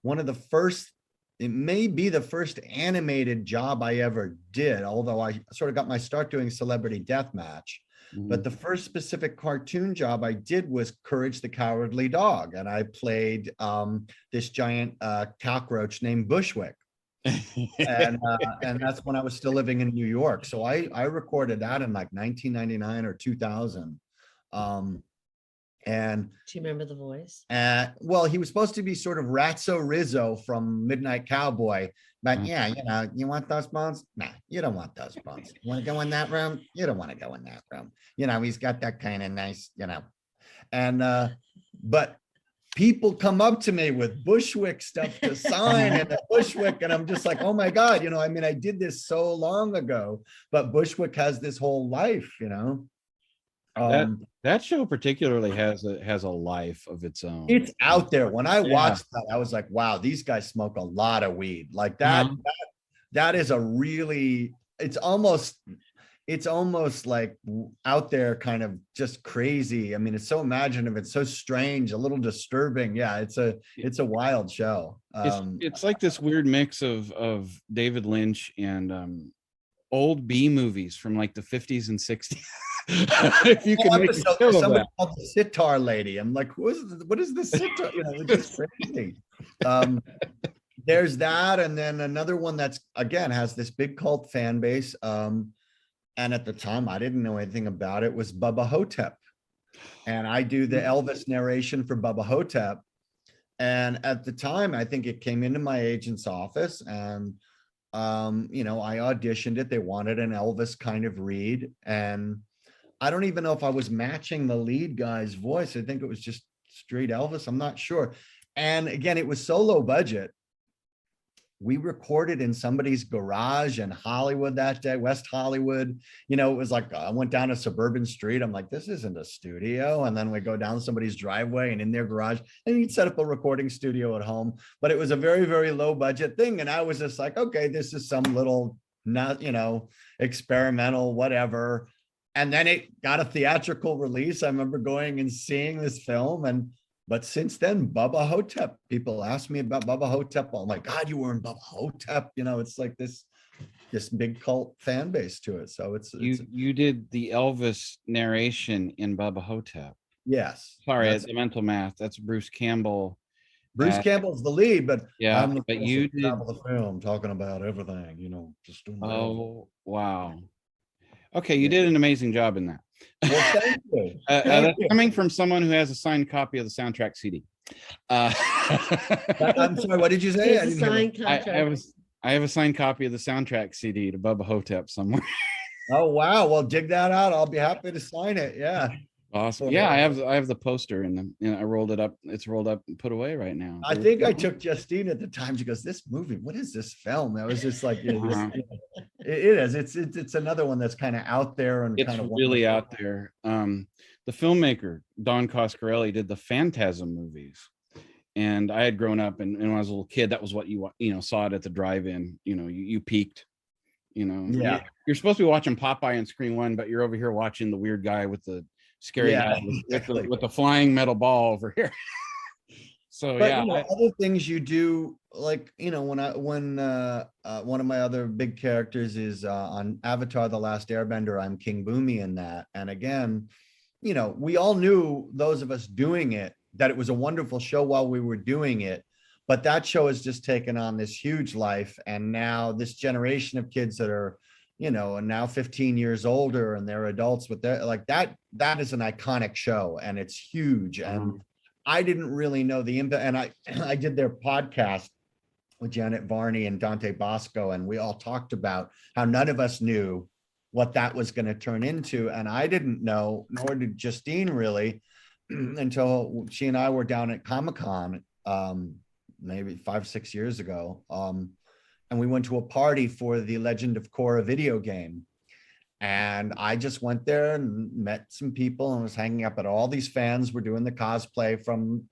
one of the first, it may be the first animated job I ever did, although I sort of got my start doing Celebrity Deathmatch. But the first specific cartoon job I did was Courage the Cowardly Dog. And I played this giant cockroach named Bushwick. And that's when I was still living in New York. So I recorded that in like 1999 or 2000. And do you remember the voice? Well, he was supposed to be sort of Ratso Rizzo from Midnight Cowboy, but yeah, you know, you want those bones? Nah, you don't want those bones. You want to go in that room? You don't want to go in that room. You know, he's got that kind of nice, you know, and but people come up to me with Bushwick stuff to sign and the Bushwick, and I'm just like, oh my God, you know, I mean, I did this so long ago, but Bushwick has this whole life, you know. That show particularly has a life of its own. It's out there. When I watched that, I was like, wow, these guys smoke a lot of weed. Like that, that is a really, it's almost like out there, kind of just crazy. I mean, it's so imaginative, it's so strange, a little disturbing. Yeah, it's a wild show. It's like this weird mix of David Lynch and old B movies from like the 50s and 60s. If you can make a show of somebody that. called the Sitar Lady. I'm like, what is the Sitar? You know, it's just crazy. There's that, and then another one that's again has this big cult fan base. And at the time, I didn't know anything about it. Was Bubba Hotep, and I do the Elvis narration for Bubba Hotep. And at the time, I think it came into my agent's office, and you know, I auditioned it. They wanted an Elvis kind of read, and I don't even know if I was matching the lead guy's voice. I think it was just straight Elvis. I'm not sure. And again, it was so low budget. We recorded in somebody's garage in Hollywood that day, West Hollywood. You know, it was like, I went down a suburban street. I'm like, this isn't a studio. And then we go down somebody's driveway and in their garage, and you'd set up a recording studio at home. But it was a very, very low budget thing. And I was just like, okay, this is some little, not, you know, experimental, whatever. And then it got a theatrical release. I remember going and seeing this film, but since then, Bubba Hotep, people ask me about Bubba Hotep. Oh my God, you were in Bubba Hotep. You know, it's like this big cult fan base to it. So you did the Elvis narration in Bubba Hotep. Yes. Sorry, it's the mental math. That's Bruce Campbell. Bruce Campbell's the lead, but yeah, I'm but you did the film talking about everything, you know, just doing. Oh, wow. Okay, you did an amazing job in that. Well, thank you. That's coming from someone who has a signed copy of the soundtrack CD. I'm sorry, what did you say? I have a signed copy of the soundtrack CD to Bubba Hotep somewhere. Oh wow! Well, dig that out. I'll be happy to sign it. Yeah. Awesome. Yeah, I have the poster and I rolled it up. It's rolled up and put away right now. I think I took Justine at the time. She goes, "This movie, what is this film?" I was just like, it is. It's another one that's kind of out there and it's kind of really out there. The filmmaker Don Coscarelli did the Phantasm movies, And I had grown up, and when I was a little kid, that was what you saw it at the drive-in. You peaked. Yeah. You're supposed to be watching Popeye on screen one, but you're over here watching the weird guy with the scary Yeah, guy exactly. with the flying metal ball over here. So But yeah, other things you do, like when one of my other big characters is on Avatar: The Last Airbender, I'm King Bumi in that. And again, we all knew, those of us doing it, that it was a wonderful show while we were doing it. But that show has just taken on this huge life. And now this generation of kids that are, and now 15 years older, and they're adults with their, like, that is an iconic show, and it's huge. And I didn't really know the impact. And I did their podcast with Janet Varney and Dante Bosco, and we all talked about how none of us knew what that was going to turn into. And I didn't know, nor did Justine really, until she and I were down at Comic-Con, maybe 5-6 years ago. And we went to a party for the Legend of Korra video game. And I just went there and met some people and was hanging up, at all these fans were doing the cosplay from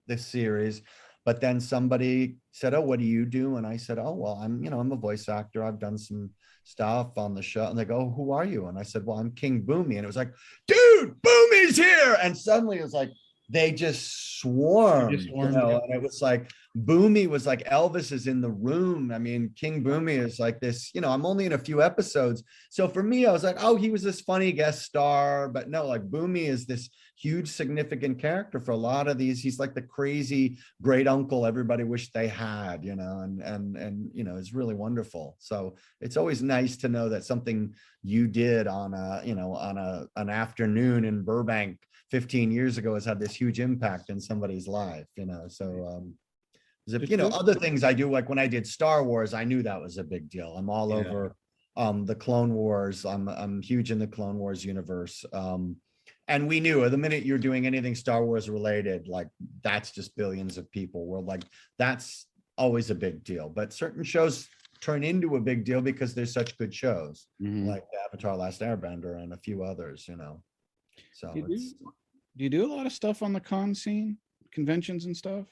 this series. But then somebody said, "Oh, what do you do?" And I said, "Oh, well, I'm a voice actor. I've done some stuff on the show." And they go, "Who are you?" And I said, "Well, I'm King Bumi." And it was like, "Dude, Bumi's here!" And suddenly it was like, they just swarmed, and it was like, Bumi was like, Elvis is in the room. I mean, King Bumi is like this, I'm only in a few episodes. So for me, I was like, oh, he was this funny guest star, but no, like, Bumi is this huge, significant character for a lot of these. He's like the crazy great uncle everybody wished they had, and it's really wonderful. So it's always nice to know that something you did on an afternoon in Burbank 15 years ago has had this huge impact in somebody's life, so other things I do, like when I did Star Wars, I knew that was a big deal. I'm all over the Clone Wars. I'm huge in the Clone Wars universe. And we knew the minute you're doing anything Star Wars related, like, that's just billions of people. We're like, that's always a big deal. But certain shows turn into a big deal because there's such good shows, like Avatar: Last Airbender and a few others, So do you do a lot of stuff on the con scene, conventions and stuff?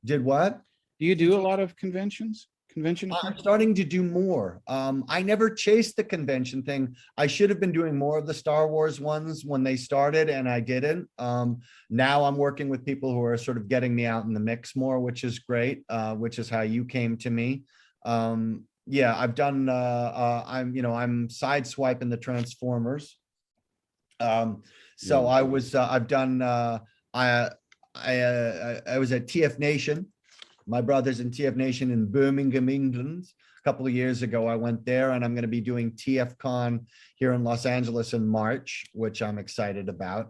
Did what? Do you do a lot of conventions? I'm starting to do more. I never chased the convention thing. I should have been doing more of the Star Wars ones when they started, and I didn't. Now I'm working with people who are sort of getting me out in the mix more, which is great, which is how you came to me. I've done, I'm sideswiping the Transformers. So I was, I've done, I was at TF Nation. My brother's in TF Nation in Birmingham, England. A couple of years ago, I went there, and I'm going to be doing TF Con here in Los Angeles in March, which I'm excited about,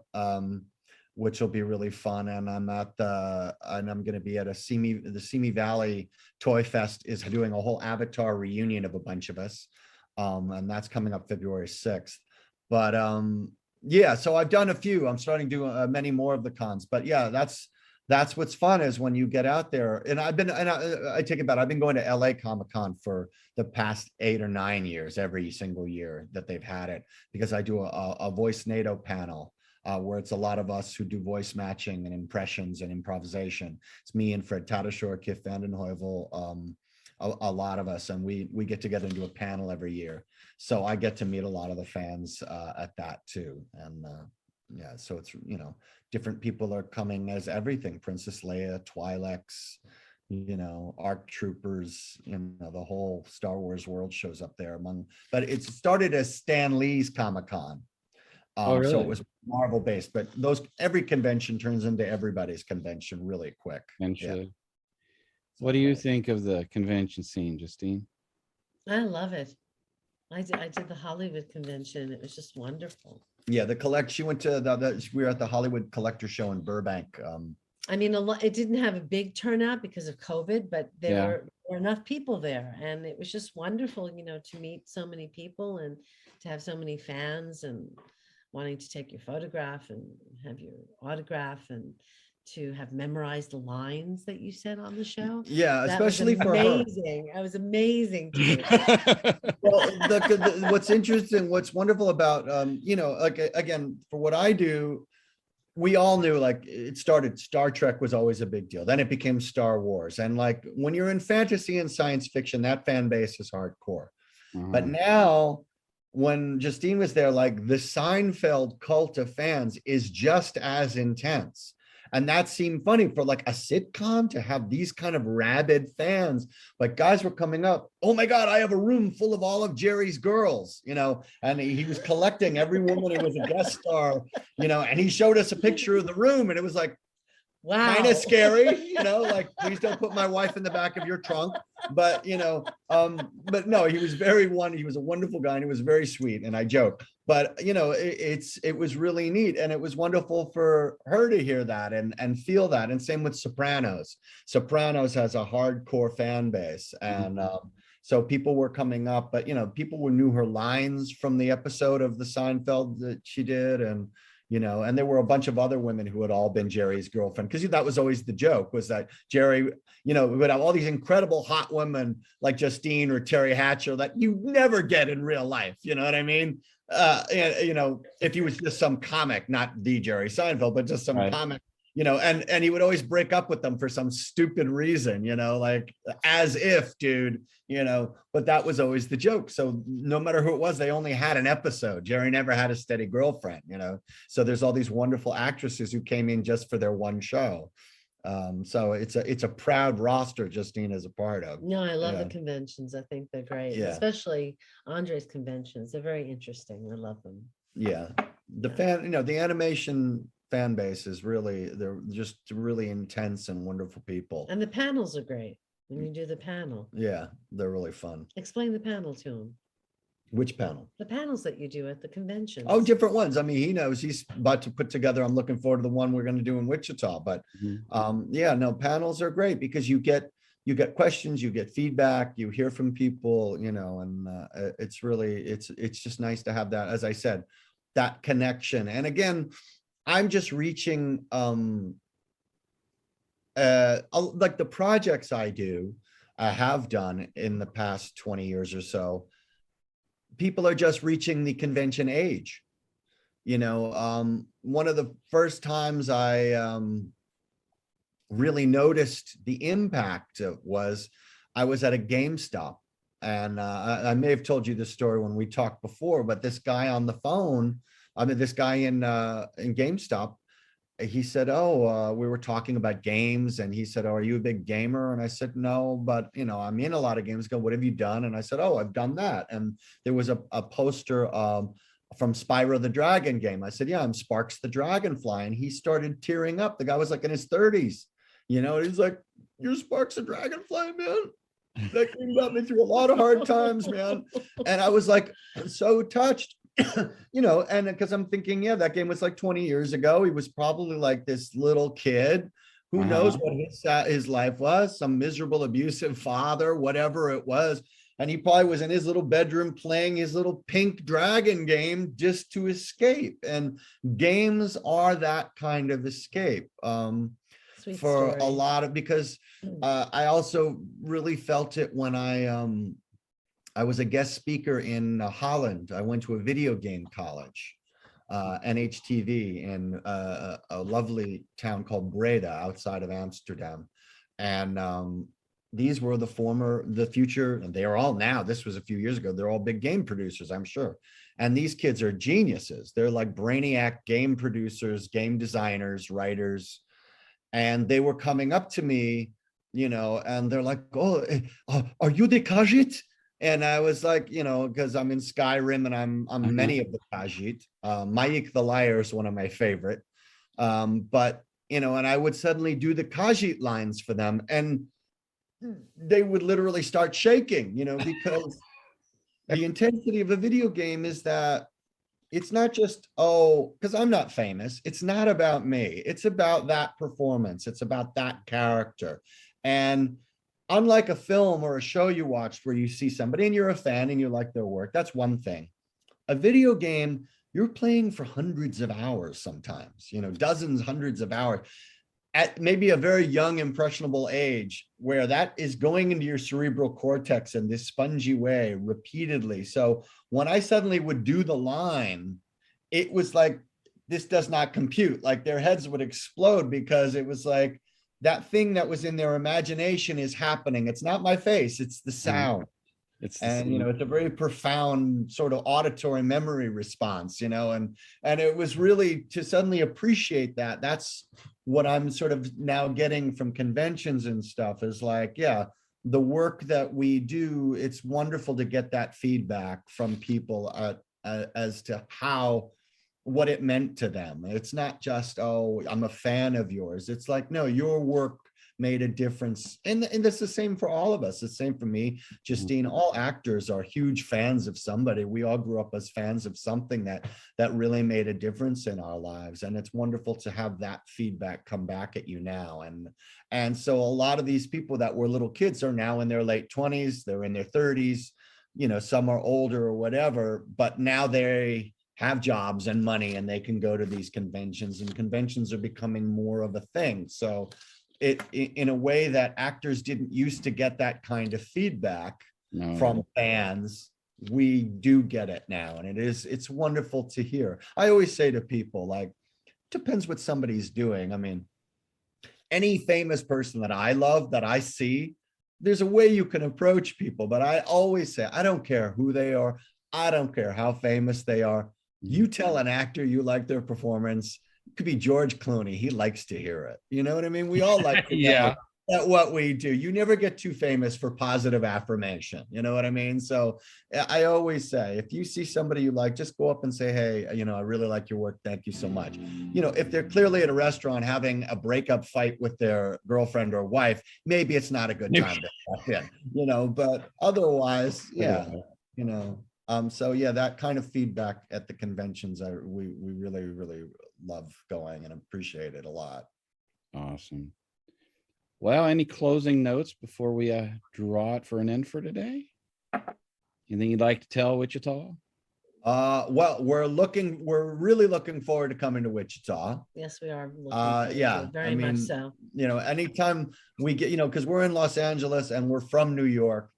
which will be really fun. And I'm going to be at the Simi Valley Toy Fest is doing a whole Avatar reunion of a bunch of us. And that's coming up February 6th. But so I've done a few. I'm starting to do many more of the cons. But yeah, that's what's fun, is when you get out there. And I take it back. I've been going to LA Comic-Con for the past 8 or 9 years, every single year that they've had it, because I do a voice NATO panel where it's a lot of us who do voice matching and impressions and improvisation. It's me and Fred Tatasciore, Kif Vanden Heuvel, a lot of us, and we get together and do a panel every year. So I get to meet a lot of the fans at that too. And so it's, different people are coming as everything: Princess Leia, Twi'leks, ARC Troopers, the whole Star Wars world shows up there but it started as Stan Lee's Comic-Con. Really? So it was Marvel based, but every convention turns into everybody's convention really quick. What do you think of the convention scene, Justine? I love it. I did the Hollywood convention. It was just wonderful. Yeah, she went to we were at the Hollywood Collector Show in Burbank. I mean, it didn't have a big turnout because of COVID, but there were enough people there, and it was just wonderful, to meet so many people and to have so many fans and wanting to take your photograph and have your autograph and to have memorized the lines that you said on the show. Yeah, especially for her. Amazing. It was amazing to me. Well, what's interesting, what's wonderful about, like, again, for what I do, we all knew, like, it started, Star Trek was always a big deal. Then it became Star Wars. And like, when you're in fantasy and science fiction, that fan base is hardcore. But now, when Justine was there, like, the Seinfeld cult of fans is just as intense. And that seemed funny for like a sitcom to have these kind of rabid fans. Like, guys were coming up, oh my God, I have a room full of all of Jerry's girls, you know, and he was collecting every woman who was a guest star, you know, and he showed us a picture of the room, and it was like, Wow. kind of scary, you know, like, please don't put my wife in the back of your trunk. But, you know, but no, he was he was a wonderful guy, and he was very sweet, and I joke. But, you know, it was really neat, and it was wonderful for her to hear that and feel that. And same with Sopranos. Sopranos has a hardcore fan base, and so people were coming up, but, you know, people knew her lines from the episode of the Seinfeld that she did, and, you know, and there were a bunch of other women who had all been Jerry's girlfriend, because that was always the joke, was that Jerry, you know, would have all these incredible hot women like Justine or Terry Hatcher that you never get in real life. You know what I mean? You know, if he was just some comic, not the Jerry Seinfeld, but just some comic, you know, and he would always break up with them for some stupid reason, you know, like, as if, dude, you know, but that was always the joke. So no matter who it was, they only had an episode. Jerry never had a steady girlfriend, you know. So there's all these wonderful actresses who came in just for their one show. So it's a proud roster Justine is a part of. No, I love the conventions. I think they're great, especially Andre's conventions. They're very interesting. I love them. Yeah, the fan, you know, the animation fan base is really, they're just really intense and wonderful people. And the panels are great when you do the panel. Yeah, they're really fun. Explain the panel to him. Which panel? The panels that you do at the convention. Oh, different ones. I mean, he knows, he's about to put together, I'm looking forward to the one we're going to do in Wichita. But yeah, no, panels are great because you get questions, you get feedback, you hear from people, you know, and it's really, it's just nice to have that, as I said, that connection. And again, I'm just reaching like the projects I have done in the past 20 years or so, people are just reaching the convention age. You know, one of the first times I really noticed the impact was I was at a GameStop, and I may have told you this story when we talked before, but this guy on the phone, I mean, this guy in GameStop, he said, oh, we were talking about games, and he said, oh, are you a big gamer? And I said, no, but, you know, I'm in a lot of games. Go, what have you done? And I said, oh, I've done that. And there was a poster from Spyro the Dragon game. I said, yeah, I'm Sparks the Dragonfly. And he started tearing up. The guy was like in his 30s, you know, he's like, you're Sparks the Dragonfly, man. That game got me through a lot of hard times, man. And I was like, so touched. You know, and because I'm thinking, yeah, that game was like 20 years ago. He was probably like this little kid. Who knows what his life was? Some miserable, abusive father, whatever it was. And he probably was in his little bedroom playing his little pink dragon game just to escape. And games are that kind of escape Sweet for story. a lot of, because I also really felt it when I was a guest speaker in Holland. I went to a video game college, NHTV, in a lovely town called Breda outside of Amsterdam. And these were the future, and they are all now, this was a few years ago, they're all big game producers, I'm sure. And these kids are geniuses. They're like brainiac game producers, game designers, writers. And they were coming up to me, you know, and they're like, oh, are you the Khajiit? And I was like, you know, because I'm in Skyrim and I'm many of the Khajiit. Mayik the Liar is one of my favorite. But, you know, and I would suddenly do the Khajiit lines for them, and they would literally start shaking, you know, because the intensity of a video game is that it's not just, oh, because I'm not famous. It's not about me. It's about that performance. It's about that character. And unlike a film or a show you watched where you see somebody and you're a fan and you like their work, that's one thing. A video game, you're playing for hundreds of hours sometimes, you know, dozens, hundreds of hours at maybe a very young, impressionable age, where that is going into your cerebral cortex in this spongy way repeatedly. So when I suddenly would do the line, it was like this does not compute. Like their heads would explode because it was like that thing that was in their imagination is happening. It's not my face, it's the sound. It's And you know, it's a very profound sort of auditory memory response, you know, and it was really to suddenly appreciate that. That's what I'm sort of now getting from conventions and stuff, is like, yeah, the work that we do, it's wonderful to get that feedback from people as to how, what it meant to them. It's not just, oh, I'm a fan of yours. It's like, no, your work made a difference. And that's the same for all of us. It's the same for me, Justine. All actors are huge fans of somebody. We all grew up as fans of something that really made a difference in our lives. And it's wonderful to have that feedback come back at you now. And so a lot of these people that were little kids are now in their late 20s, they're in their 30s, you know, some are older or whatever, but now they have jobs and money and they can go to these conventions, and conventions are becoming more of a thing. So it in a way that actors didn't used to get that kind of feedback from fans, we do get it now. And it's wonderful to hear. I always say to people, like, depends what somebody's doing. I mean, any famous person that I love, that I see, there's a way you can approach people, but I always say, I don't care who they are. I don't care how famous they are. You tell an actor you like their performance. It could be George Clooney. He likes to hear it. You know what I mean? We all like to know that what we do. You never get too famous for positive affirmation. You know what I mean? So I always say, if you see somebody you like, just go up and say, hey, you know, I really like your work. Thank you so much. You know, if they're clearly at a restaurant having a breakup fight with their girlfriend or wife, maybe it's not a good time to walk in, you know, but otherwise, yeah, you know. So yeah, that kind of feedback at the conventions, we really, really love going and appreciate it a lot. Awesome. Well, any closing notes before we draw it for an end for today? Anything you'd like to tell Wichita? Well, we're really looking forward to coming to Wichita. Yes, we are. Yeah, very much so. You know, anytime we get, you know, because we're in Los Angeles and we're from New York,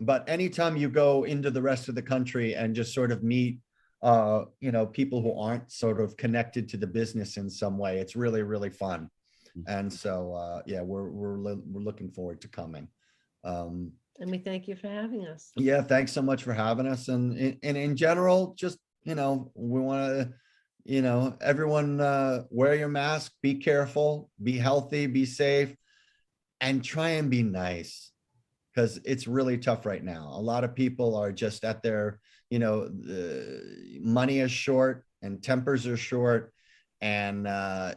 but anytime you go into the rest of the country and just sort of meet, you know, people who aren't sort of connected to the business in some way, it's really, really fun. And so, yeah, we're looking forward to coming. And we thank you for having us. Yeah, thanks so much for having us. And in general, just, you know, we want to, you know, everyone wear your mask, be careful, be healthy, be safe, and try and be nice. Because it's really tough right now. A lot of people are just at their, you know, money is short and tempers are short. And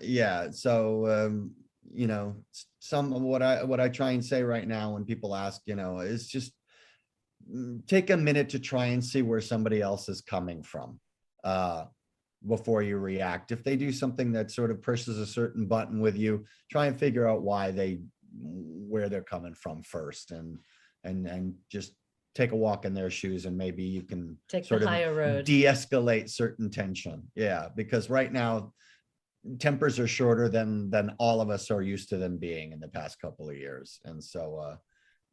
yeah, so, you know, some of what I try and say right now when people ask, you know, is just take a minute to try and see where somebody else is coming from before you react. If they do something that sort of pushes a certain button with you, try and figure out where they're coming from first, and just take a walk in their shoes, and maybe you can take sort the of higher road, de-escalate certain tension. Yeah, because right now tempers are shorter than all of us are used to them being in the past couple of years. And so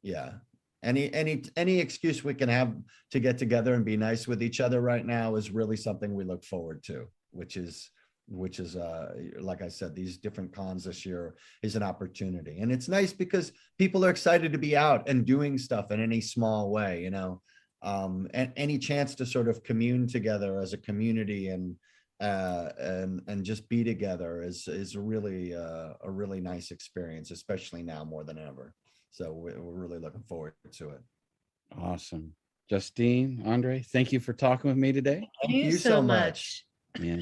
yeah, any excuse we can have to get together and be nice with each other right now is really something we look forward to, which is like I said, these different cons this year is an opportunity. And it's nice because people are excited to be out and doing stuff in any small way, you know, and any chance to sort of commune together as a community and just be together is really a really nice experience, especially now more than ever. So we're really looking forward to it. Awesome. Justine, Andre, thank you for talking with me today. Thank you so much. Yeah.